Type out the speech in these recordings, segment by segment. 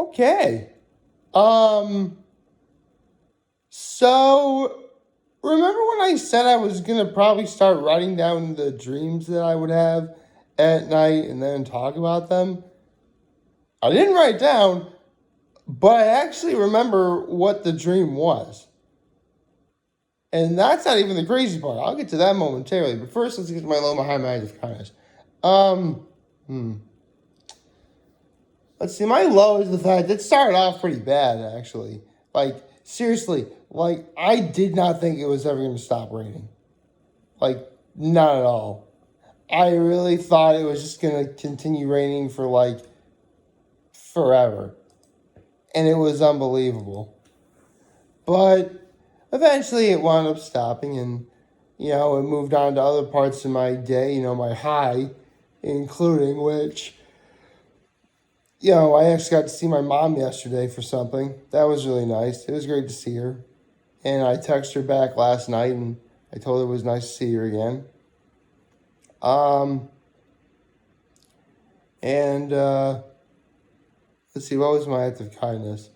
Okay. Um, so remember when I said I was gonna probably start writing down the dreams that I would have at night and then talk about them? I didn't write down, but I actually remember what the dream was. And that's not even the crazy part. I'll get to that momentarily. But first, let's get to my low behind my act of kindness. Um, hmm. Let's see. My low is the fact that it started off pretty bad, actually. Like, seriously, like, I did not think it was ever going to stop raining. Like, not at all. I really thought it was just going to continue raining for, like, forever. And it was unbelievable. But eventually it wound up stopping, and, it moved on to other parts of my day, my high, including which, I actually got to see my mom yesterday for something. That was really nice. It was great to see her. And I texted her back last night and I told her it was nice to see her again. Um, and let's see, what was my act of kindness?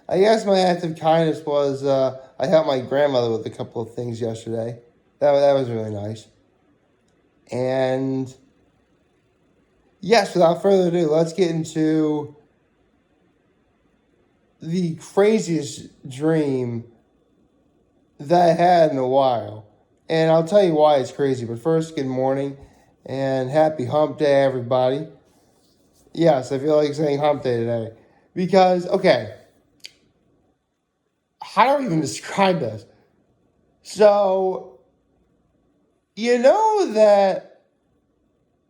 I guess my act of kindness was I helped my grandmother with a couple of things yesterday. That was really nice. And yes, without further ado, let's get into the craziest dream that I had in a while. And I'll tell you why it's crazy. But first, good morning and happy hump day, everybody. Yes, I feel like saying hump day today. Because, okay, how do I even describe this? So, you know that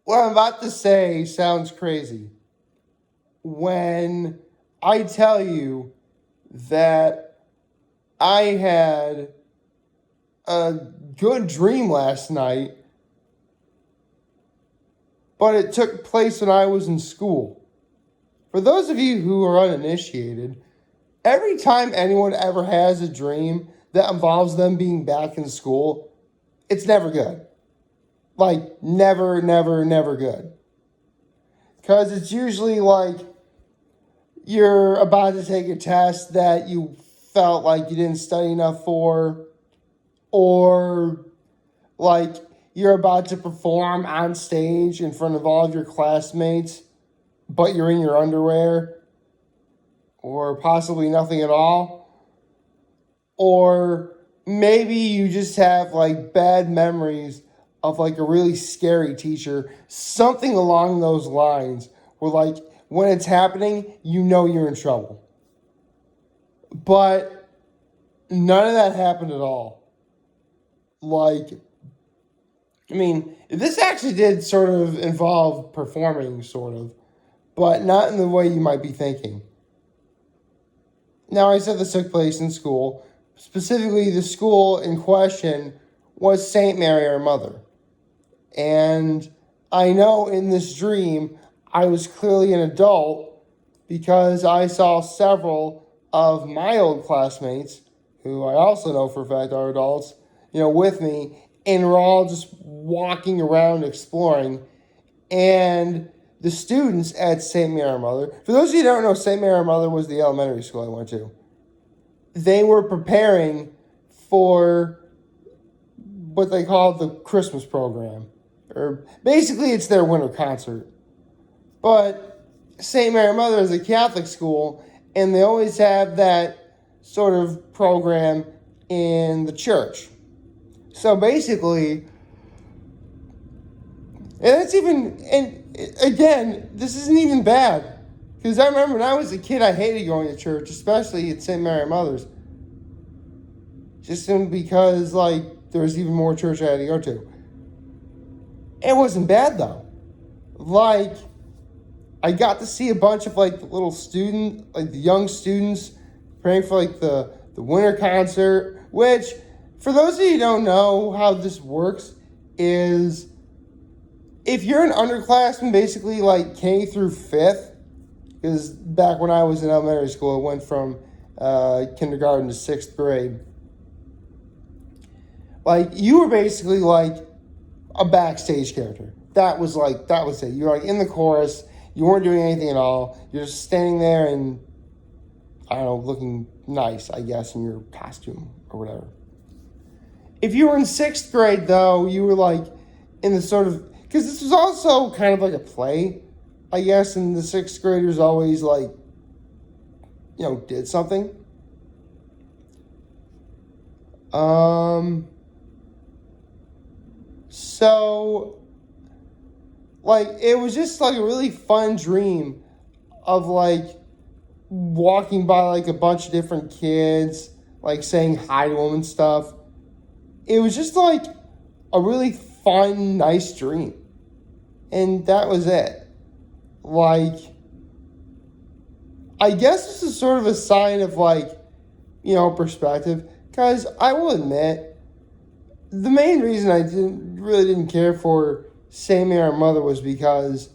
what I'm about to say sounds crazy when I tell you that I had a good dream last night, but it took place when I was in school. For those of you who are uninitiated, every time anyone ever has a dream that involves them being back in school, it's never good. Like, never, never, never good. Because it's usually like you're about to take a test that you felt like you didn't study enough for, or like you're about to perform on stage in front of all of your classmates, but you're in your underwear, or possibly nothing at all, or maybe you just have like bad memories of like a really scary teacher, something along those lines, where like when it's happening, you're in trouble. But none of that happened at all. Like, this actually did sort of involve performing, sort of, but not in the way you might be thinking. Now, I said this took place in school. Specifically, the school in question was St. Mary Our Mother. And I know in this dream, I was clearly an adult because I saw several of my old classmates, who I also know for a fact are adults, with me, and we're all just walking around exploring. And the students at St. Mary Our Mother, for those of you who don't know, St. Mary Our Mother was the elementary school I went to. They were preparing for what they call the Christmas program. Or basically, it's their winter concert. But St. Mary Our Mother is a Catholic school, and they always have that sort of program in the church. So basically, and again, this isn't even bad. Because I remember when I was a kid, I hated going to church, especially at St. Mary Mother's. Just because, like, there was even more church I had to go to. It wasn't bad, though. Like, I got to see a bunch of, like, the little the young students praying for, like, the winter concert, which, for those of you who don't know how this works, is if you're an underclassman, basically, like, K through 5th, because back when I was in elementary school, it went from kindergarten to 6th grade. Like, you were basically like a backstage character. That was it. You're like in the chorus. You weren't doing anything at all. You're just standing there and, I don't know, looking nice, I guess, in your costume or whatever. If you were in 6th grade, though, you were like in the sort of, because this was also kind of like a play, I guess, and the 6th graders always like, did something. So, like, it was just like a really fun dream of like walking by like a bunch of different kids, like saying hi to them and stuff. It was just like a really fun, nice dream. And that was it. Like, I guess this is sort of a sign of like, perspective. Because I will admit, the main reason I really didn't care for St. Mary Our Mother was because,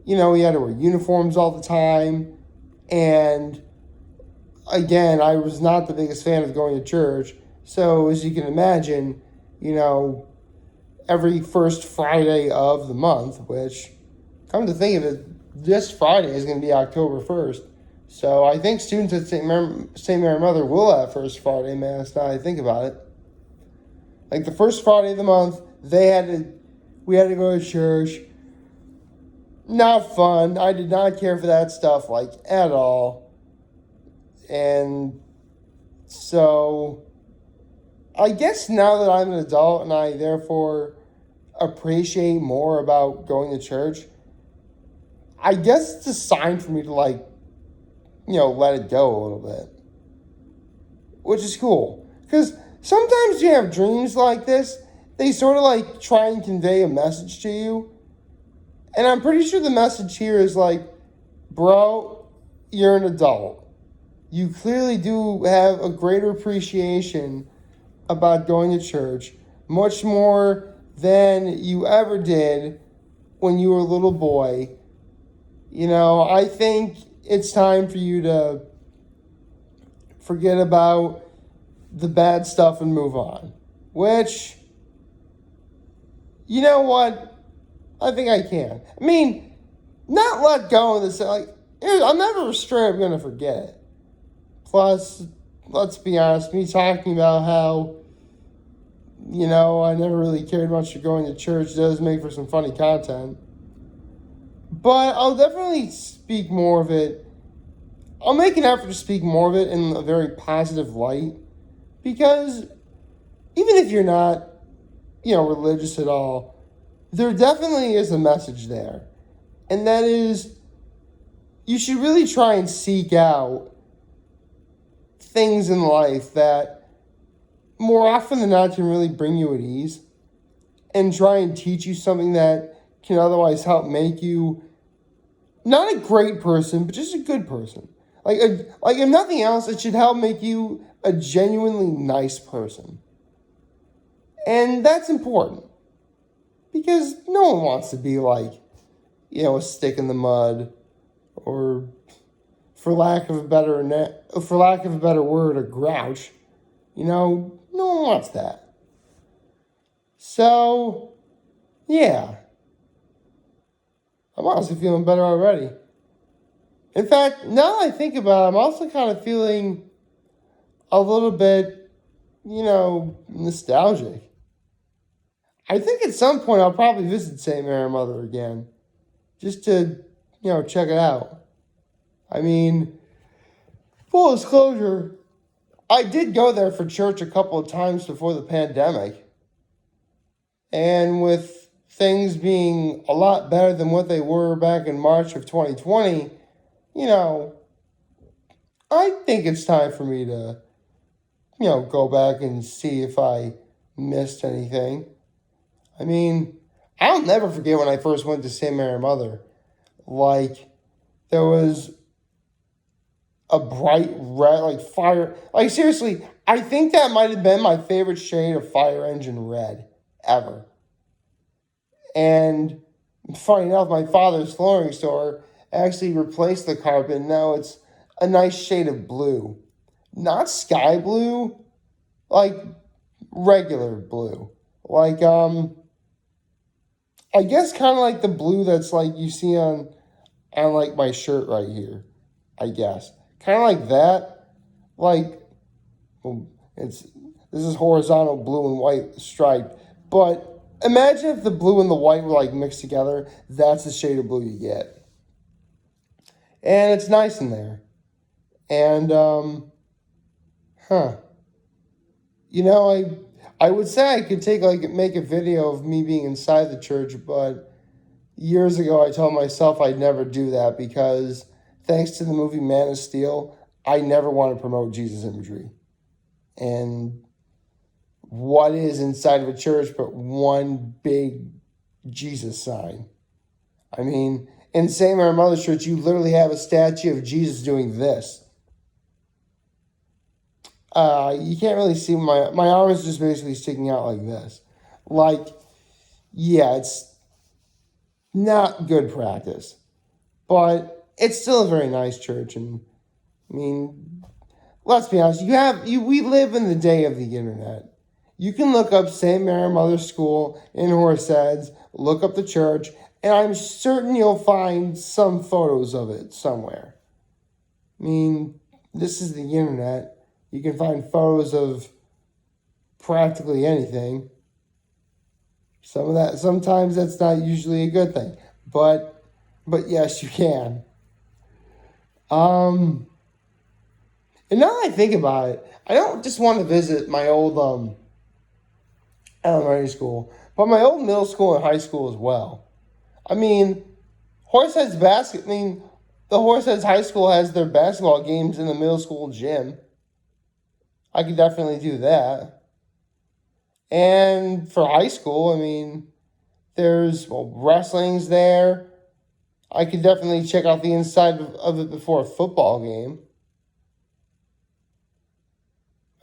we had to wear uniforms all the time. And again, I was not the biggest fan of going to church. So as you can imagine, every first Friday of the month, which, come to think of it, this Friday is going to be October 1st. So I think students at St. Mary Mother will have First Friday Mass, now that I think about it. Like the first Friday of the month, we had to go to church. Not fun. I did not care for that stuff, like, at all. And so, I guess now that I'm an adult and I therefore appreciate more about going to church, I guess it's a sign for me to, like, let it go a little bit. Which is cool. Because sometimes you have dreams like this, they sort of like try and convey a message to you. And I'm pretty sure the message here is like, bro, you're an adult. You clearly do have a greater appreciation about going to church, much more than you ever did when you were a little boy. I think it's time for you to forget about the bad stuff and move on. Which, you know what? I think I can. I mean, not let go of this. Like, I'm never straight up going to forget it. Plus, let's be honest, me talking about how, I never really cared much for going to church does make for some funny content. But I'll definitely speak more of it. I'll make an effort to speak more of it in a very positive light. Because even if you're not, religious at all, there definitely is a message there. And that is, you should really try and seek out things in life that more often than not can really bring you at ease. And try and teach you something that can otherwise help make you not a great person, but just a good person. Like if nothing else, it should help make you a genuinely nice person. And that's important. Because no one wants to be like, a stick in the mud, or for lack of a better word, a grouch. No one wants that. So, yeah. I'm honestly feeling better already. In fact, now that I think about it, I'm also kind of feeling a little bit, nostalgic. I think at some point I'll probably visit St. Mary Mother again. Just to, check it out. I mean, full disclosure, I did go there for church a couple of times before the pandemic. And with things being a lot better than what they were back in March of 2020, I think it's time for me to, go back and see if I missed anything. I mean, I'll never forget when I first went to St. Mary Mother. Like, there was a bright red, like fire. Like, seriously, I think that might have been my favorite shade of fire engine red ever. And funny enough, my father's flooring store actually replaced the carpet. And now it's a nice shade of blue. Not sky blue, like regular blue. Like, I guess kind of like the blue that's like you see on and like my shirt right here, I guess. Kind of like that. Like, well, this is horizontal blue and white striped. But imagine if the blue and the white were like mixed together. That's the shade of blue you get. And it's nice in there. And huh. You know, I would say I could make a video of me being inside the church, but years ago I told myself I'd never do that because thanks to the movie Man of Steel, I never want to promote Jesus imagery. And what is inside of a church but one big Jesus sign? I mean, in St. Mary Mother's Church, you literally have a statue of Jesus doing this. You can't really see my arm is just basically sticking out like this. Like, yeah, it's not good practice, but it's still a very nice church. And I mean, let's be honest, we live in the day of the internet. You can look up St. Mary Mother's School in Horseheads, look up the church, and I'm certain you'll find some photos of it somewhere. I mean, this is the internet. You can find photos of practically anything. Sometimes that's not usually a good thing. But yes, you can. And now that I think about it, I don't just want to visit my old elementary school, but my old middle school and high school as well. I mean, the Horseheads High School has their basketball games in the middle school gym. I could definitely do that. And for high school, I mean, there's wrestling's there. I could definitely check out the inside of it before a football game.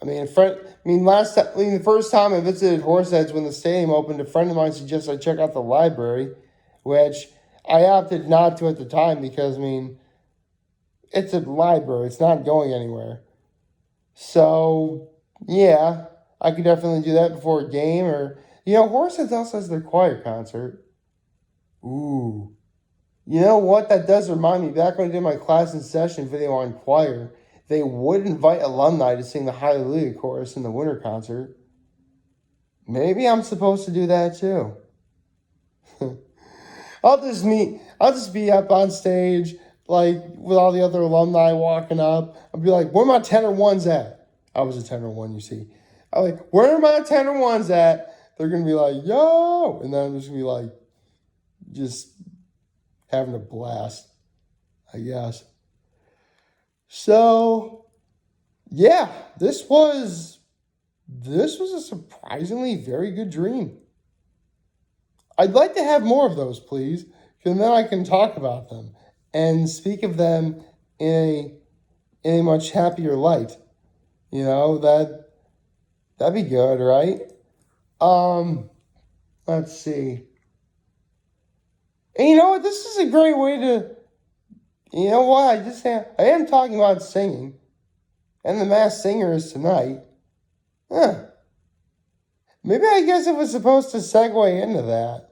I mean, the first time I visited Horseheads when the stadium opened, a friend of mine suggested I check out the library, which I opted not to at the time because, I mean, it's a library. It's not going anywhere. So, yeah, I could definitely do that before a game. Or, Horseheads also has their choir concert. Ooh. You know what? That does remind me. Back when I did my class in session video on choir, they would invite alumni to sing the Hallelujah chorus in the winter concert. Maybe I'm supposed to do that too. I'll just be up on stage, like, with all the other alumni walking up. I'll be like, where my tenor ones at? I was a tenor one, you see. I'm like, where are my tenor ones at? They're going to be like, yo! And then I'm just going to be like, just having a blast, I guess. So, yeah, this was a surprisingly very good dream. I'd like to have more of those, please, because then I can talk about them and speak of them in a much happier light. That'd be good, right? Let's see. And you know what? This is a great way to. You know what? I am talking about singing, and the Masked Singer is tonight. Huh. Maybe I guess it was supposed to segue into that.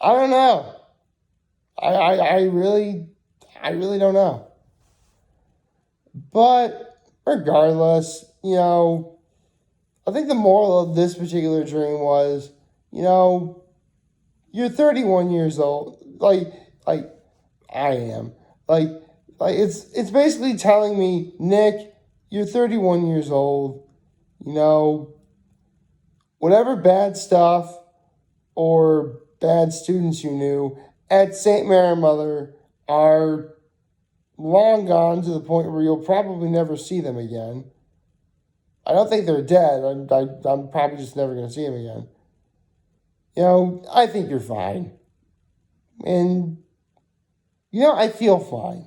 I don't know. I really don't know. But regardless, I think the moral of this particular dream was, you're 31 years old, like I am. Like it's basically telling me, Nick, you're 31 years old. Whatever bad stuff or bad students you knew at St. Mary Mother are long gone to the point where you'll probably never see them again. I don't think they're dead. I'm probably just never going to see them again. I think you're fine. And, I feel fine.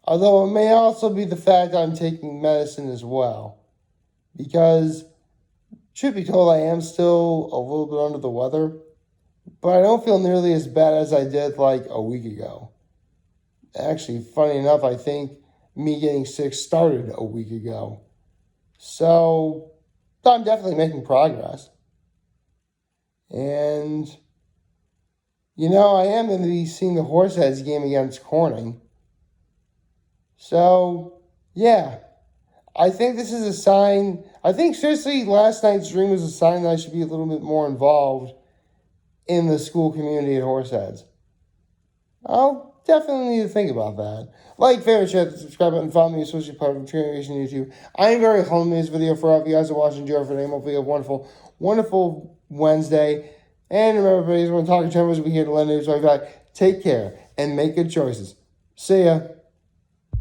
Although it may also be the fact I'm taking medicine as well. Because, truth be told, I am still a little bit under the weather. But I don't feel nearly as bad as I did like a week ago. Actually, funny enough, I think me getting sick started a week ago. So, I'm definitely making progress. And I am going to be seeing the Horseheads game against Corning. So, yeah, I think this is a sign. I think, seriously, last night's dream was a sign that I should be a little bit more involved in the school community at Horseheads. I'll definitely need to think about that. Like, favorite, share, the subscribe button, follow me, associate part of Transformation YouTube. I am very home in this video for all of you guys are watching. Enjoy for today. Hopefully, you have a wonderful, wonderful Wednesday. And remember, everybody, when talking to we here to lend news. So, take care and make good choices. See ya.